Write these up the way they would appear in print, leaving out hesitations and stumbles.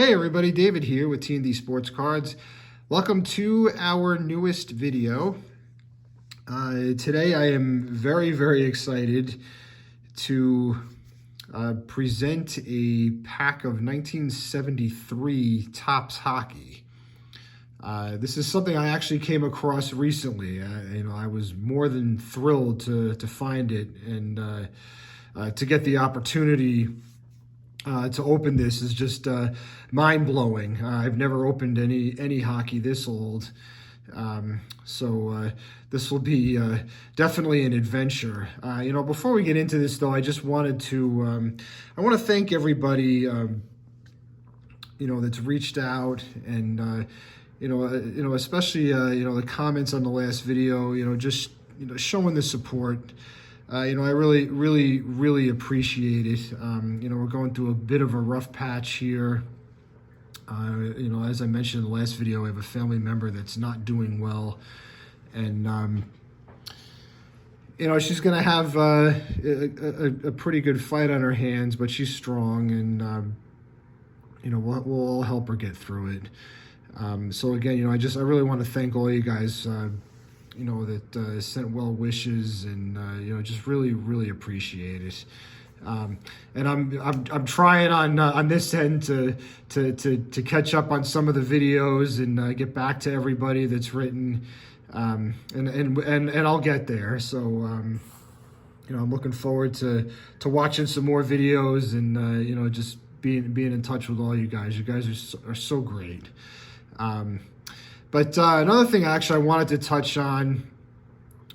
Hey everybody, David here with T&D Sports Cards. Welcome to our newest video. Today I am very excited to present a pack of 1973 Topps hockey. This is something I actually came across recently. I was more than thrilled to find it and to get the opportunity to open this is just mind-blowing. I've never opened any hockey this old, so this will be definitely an adventure. Before we get into this, though, I just wanted to I want to thank everybody that's reached out and especially the comments on the last video. Just showing the support. I really appreciate it. We're going through a bit of a rough patch here. As I mentioned in the last video, I have a family member that's not doing well, and she's gonna have a pretty good fight on her hands, but she's strong, and we'll all help her get through it. So again, I really want to thank all you guys. That sent well wishes, and just really appreciate it. And I'm trying on this end to catch up on some of the videos and get back to everybody that's written, and I'll get there. So I'm looking forward to watching some more videos and just being in touch with all you guys. You guys are so great. But another thing actually I wanted to touch on,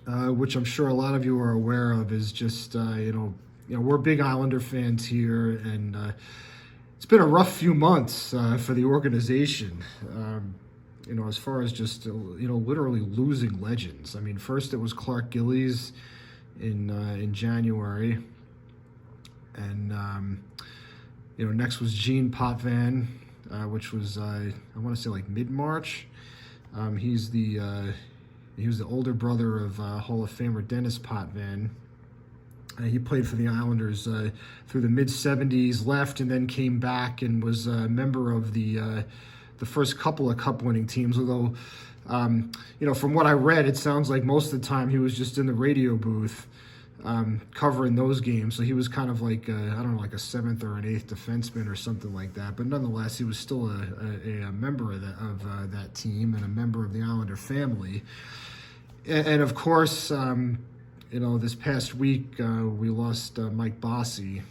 which I'm sure a lot of you are aware of, is just, we're big Islander fans here, and it's been a rough few months for the organization, as far as just, literally losing legends. I mean, first it was Clark Gillies in January, and, next was Gene Potvin, which was, I want to say like mid-March. He was the older brother of Hall of Famer Dennis Potvin. He played for the Islanders through the mid-'70s, left, and then came back and was a member of the first couple of Cup-winning teams. Although, from what I read, it sounds like most of the time he was just in the radio booth covering those games. So he was kind of like, like a seventh or an eighth defenseman or something like that. But nonetheless, he was still a member of that team and a member of the Islander family. And of course, this past week, we lost Mike Bossy,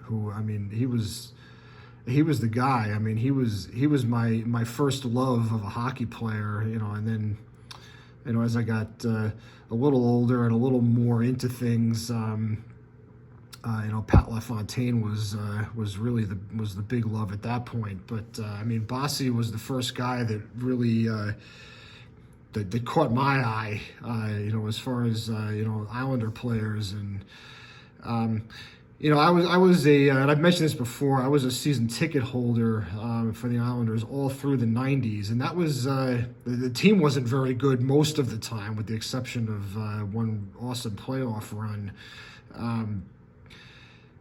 who, he was the guy. He was my first love of a hockey player, and then, as I got a little older and a little more into things, Pat LaFontaine was really the big love at that point. But Bossy was the first guy that really that caught my eye, as far as Islander players, and I was and I've mentioned this before, I was a season ticket holder for the Islanders all through the 90s, and that was, the team wasn't very good most of the time, with the exception of one awesome playoff run.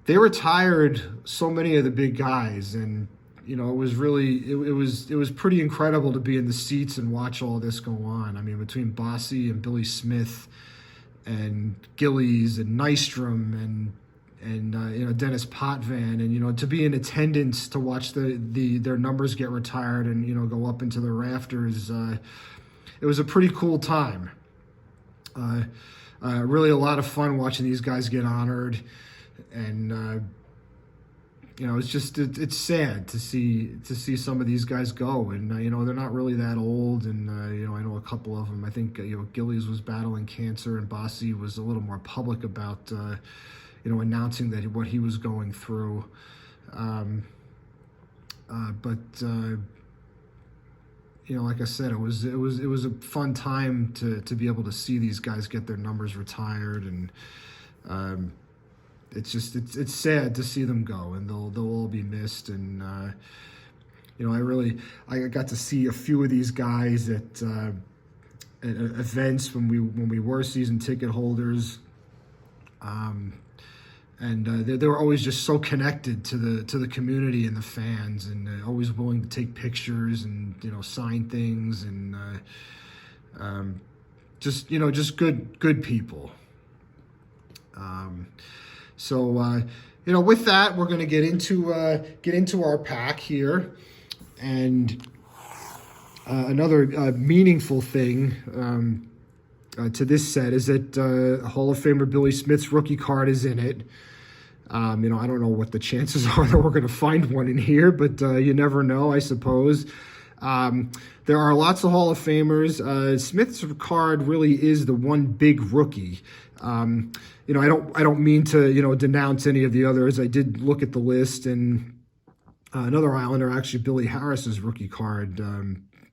They retired so many of the big guys, and it was really, it was pretty incredible to be in the seats and watch all this go on. Between Bossy and Billy Smith and Gillies and Nystrom and Dennis Potvin, and to be in attendance to watch their numbers get retired and go up into the rafters, it was a pretty cool time. Really a lot of fun watching these guys get honored, and it's sad to see some of these guys go, and they're not really that old, and I know a couple of them. I think Gillies was battling cancer, and Bossy was a little more public about announcing that what he was going through. But like I said, it was a fun time to be able to see these guys get their numbers retired, and it's sad to see them go, and they'll all be missed. And I got to see a few of these guys at events when we were season ticket holders. and they were always just so connected to the community and the fans, and always willing to take pictures and sign things, and just good people. So with that, we're going to get into our pack here, and another meaningful thing to this set is that Hall of Famer Billy Smith's rookie card is in it. I don't know what the chances are that we're going to find one in here, but you never know, I suppose. There are lots of Hall of Famers. Smith's card really is the one big rookie. I don't mean to denounce any of the others. I did look at the list, and another Islander, actually Billy Harris's rookie card,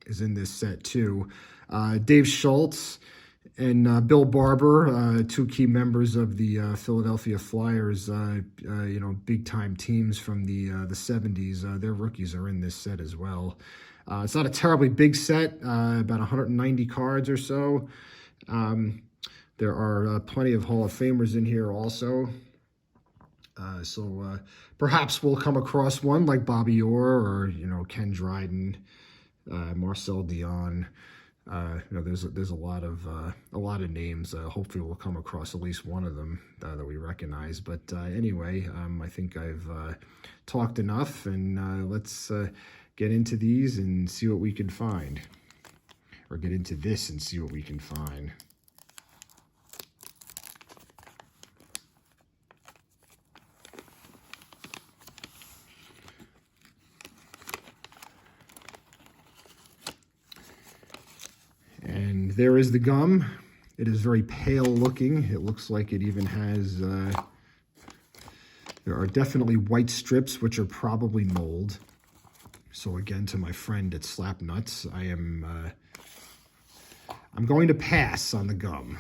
is in this set too. Dave Schultz and Bill Barber, two key members of the Philadelphia Flyers, big time teams from the 70s. Their rookies are in this set as well. It's not a terribly big set, about 190 cards or so. There are plenty of Hall of Famers in here also. So perhaps we'll come across one like Bobby Orr or Ken Dryden, Marcel Dion. There's a lot of names. Hopefully we'll come across at least one of them that we recognize. But anyway, I think I've talked enough, and let's get into these and see what we can find, or get into this and see what we can find. And there is the gum. It is very pale looking. It looks like it even has, there are definitely white strips, which are probably mold. So again, to my friend at Slapnuts, I'm going to pass on the gum.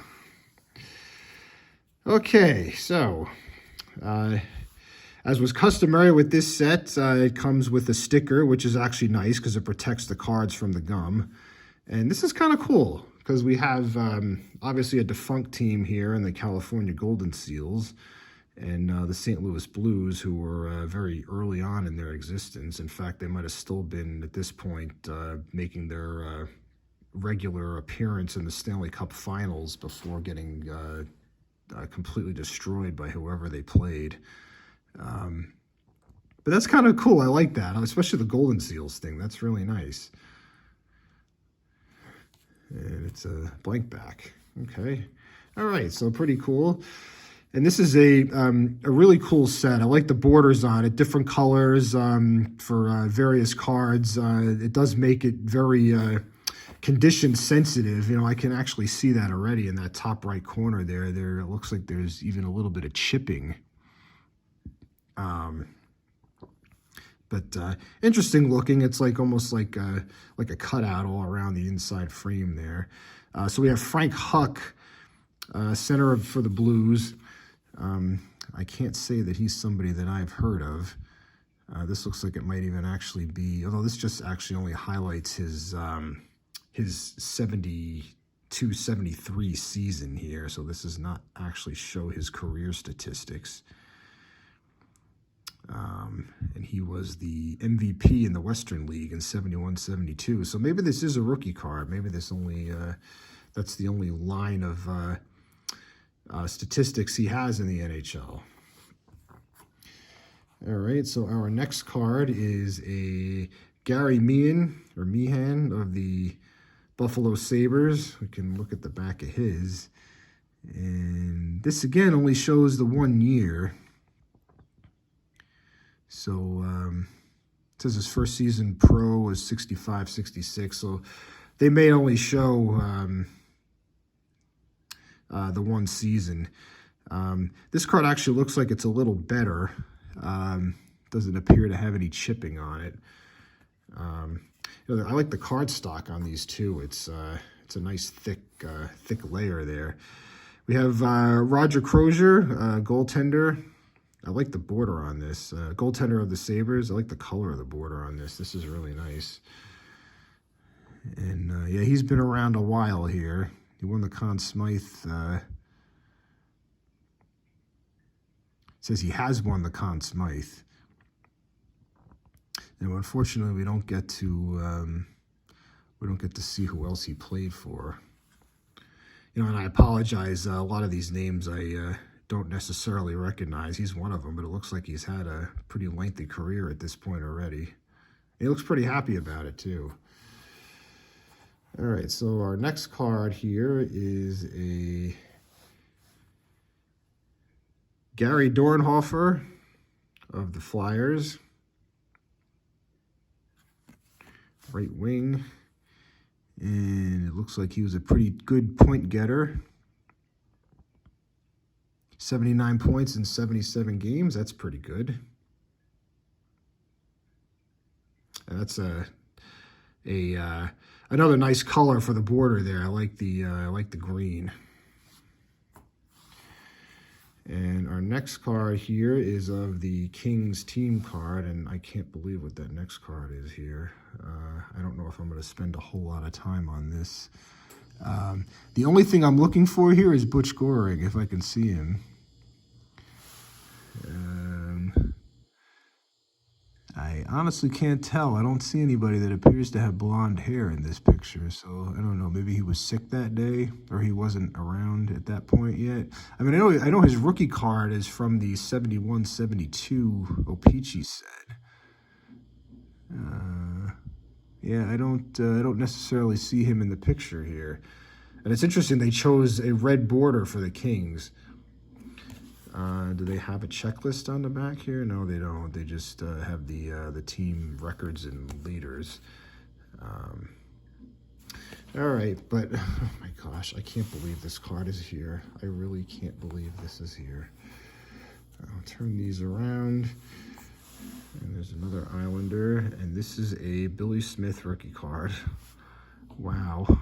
Okay, so as was customary with this set, it comes with a sticker, which is actually nice because it protects the cards from the gum. And this is kind of cool because we have obviously a defunct team here in the California Golden Seals, and the St. Louis Blues, who were very early on in their existence. In fact, they might have still been, at this point, making their regular appearance in the Stanley Cup Finals before getting completely destroyed by whoever they played. But that's kind of cool. I like that, especially the Golden Seals thing. That's really nice. And it's a blank back. Okay. All right, so pretty cool. And this is a really cool set. I like the borders on it, different colors for various cards. It does make it very condition sensitive. I can actually see that already in that top right corner there. It looks like there's even a little bit of chipping. But interesting looking. It's like almost like a cutout all around the inside frame there. So we have Frank Huck, center for the Blues. I can't say that he's somebody that I've heard of. This looks like it might even actually be, although this just actually only highlights his 72-73 season here, so this does not actually show his career statistics. And he was the MVP in the Western League in 71-72. So maybe this is a rookie card. Maybe this only that's the only line of statistics he has in the NHL. All right, so our next card is a Gary Meehan of the Buffalo Sabres. We can look at the back of his. And this, again, only shows the 1 year. So it says his first season pro was 65-66. So they may only show the one season. This card actually looks like it's a little better. Doesn't appear to have any chipping on it. I like the card stock on these too. It's a nice thick layer there. We have Roger Crozier, goaltender. I like the border on this. Goaltender of the Sabres. I like the color of the border on this. This is really nice. And yeah, he's been around a while here. He won the Conn Smythe says he has won the Conn Smythe. And unfortunately, we don't get to see who else he played for. You know, and I apologize. A lot of these names I don't necessarily recognize. He's one of them, but it looks like he's had a pretty lengthy career at this point already. He looks pretty happy about it too. All right, so our next card here is a Gary Dornhoefer of the Flyers. Right wing. And it looks like he was a pretty good point getter. 79 points in 77 games. That's pretty good. And that's another nice color for the border there. I like the green. And our next card here is of the Kings team card, and I can't believe what that next card is here. I don't know if I'm going to spend a whole lot of time on this. The only thing I'm looking for here is Butch Goring, if I can see him. I honestly can't tell. I don't see anybody that appears to have blonde hair in this picture, so I don't know. Maybe he was sick that day, or he wasn't around at that point yet. I mean, I know his rookie card is from the 71-72 O-Pee-Chee set. Yeah, I don't necessarily see him in the picture here. And it's interesting they chose a red border for the Kings. Do they have a checklist on the back here? No, they don't. They just have the team records and leaders. All right, but oh my gosh, I can't believe this card is here. I really can't believe this is here. I'll turn these around. And there's another Islander, and this is a Billy Smith rookie card. Wow.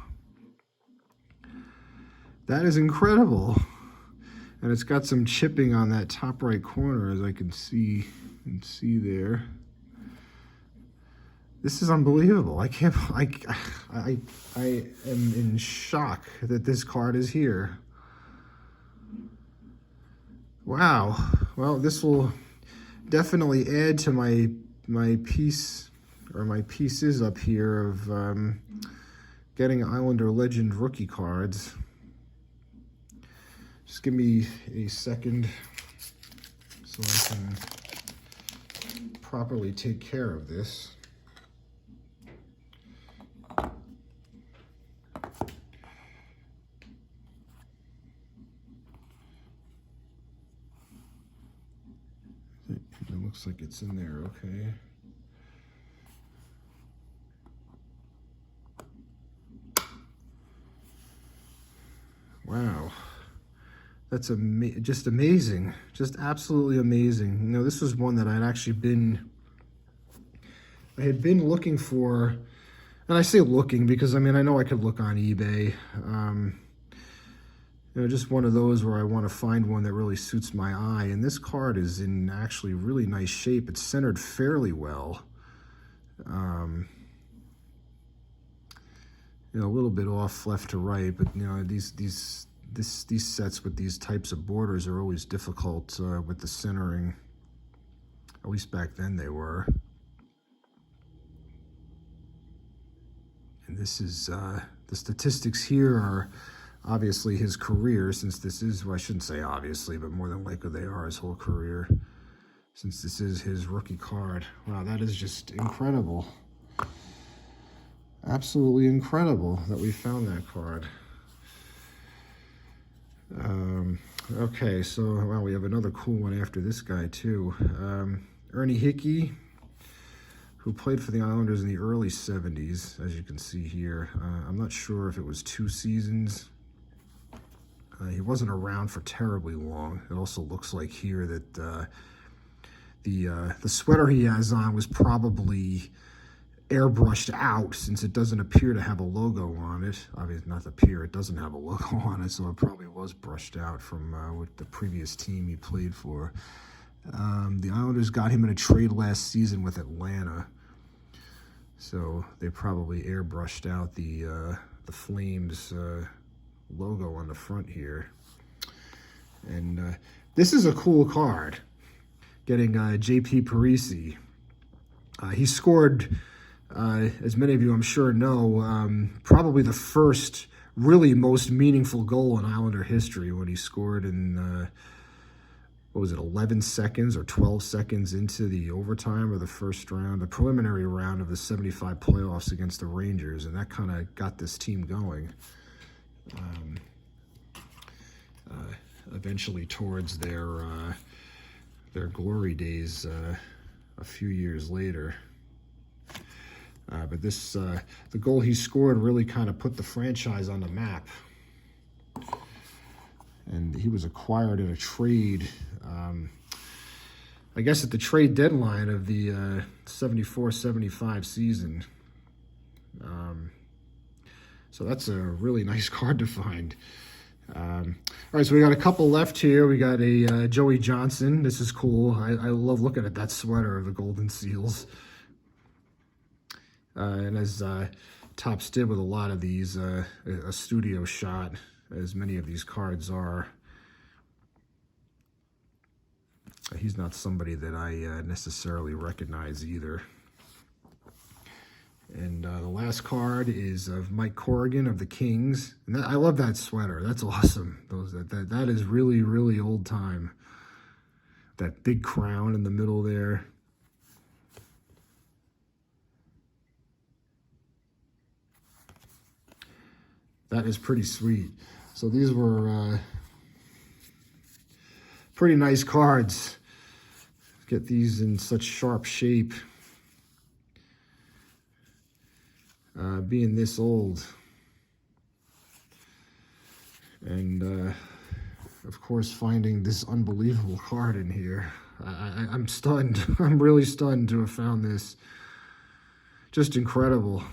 That is incredible. And it's got some chipping on that top right corner, as I can see there. This is unbelievable. I am in shock that this card is here. Wow. Well, this will definitely add to my piece, or my pieces up here of getting Islander Legend rookie cards. Just give me a second so I can properly take care of this. It looks like it's in there, okay. Wow. That's just amazing, just absolutely amazing. You know, this was one that I had been looking for, and I say looking because, I mean, I know I could look on eBay. You know, just one of those where I want to find one that really suits my eye. And this card is in actually really nice shape. It's centered fairly well. You know, a little bit off left to right, but you know, these sets with these types of borders are always difficult with the centering. At least back then they were. And this is, the statistics here are obviously his career, since this is, well, I shouldn't say obviously, but more than likely they are his whole career, since this is his rookie card. Wow, that is just incredible. Absolutely incredible that we found that card. Okay, so, well, we have another cool one after this guy, too. Ernie Hickey, who played for the Islanders in the early 70s, as you can see here. I'm not sure if it was 2 seasons. He wasn't around for terribly long. It also looks like here that the sweater he has on was probably airbrushed out, since it doesn't appear to have a logo on it. Obviously, not appear, it doesn't have a logo on it, so it probably was brushed out from with the previous team he played for. The Islanders got him in a trade last season with Atlanta, so they probably airbrushed out the Flames logo on the front here. And this is a cool card. getting J.P. Parisi. He scored, as many of you I'm sure know, probably the first really most meaningful goal in Islander history when he scored in, 11 seconds or 12 seconds into the overtime of the first round, the preliminary round of the 75 playoffs against the Rangers, and that kind of got this team going. Eventually towards their glory days a few years later. But the goal he scored really kind of put the franchise on the map. And he was acquired in a trade, I guess at the trade deadline of the 74-75 season. So that's a really nice card to find. All right, so we got a couple left here. We got a Joey Johnson. This is cool. I love looking at that sweater of the Golden Seals. And as Topps did with a lot of these, a studio shot, as many of these cards are. He's not somebody that I necessarily recognize either. And the last card is of Mike Corrigan of the Kings. And I love that sweater. That's awesome. That is really, really old time. That big crown in the middle there. That is pretty sweet. So these were pretty nice cards. Get these in such sharp shape. Being this old. And of course finding this unbelievable card in here. I'm stunned. I'm really stunned to have found this. Just incredible.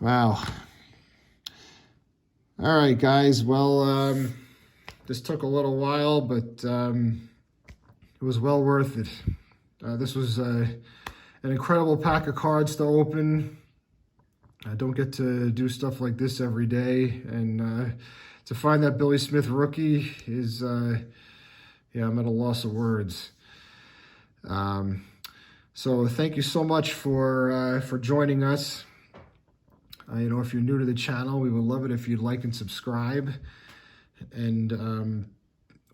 Wow. All right, guys. Well, this took a little while, but it was well worth it. This was an incredible pack of cards to open. I don't get to do stuff like this every day, and to find that Billy Smith rookie is, yeah, I'm at a loss of words. So thank you so much for joining us. You know, if you're new to the channel, we would love it if you'd like and subscribe. And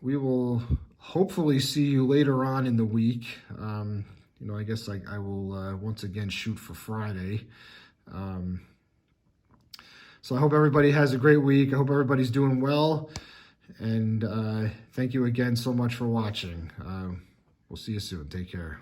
we will hopefully see you later on in the week. You know, I guess I will once again shoot for Friday. So I hope everybody has a great week. I hope everybody's doing well. And thank you again so much for watching. We'll see you soon. Take care.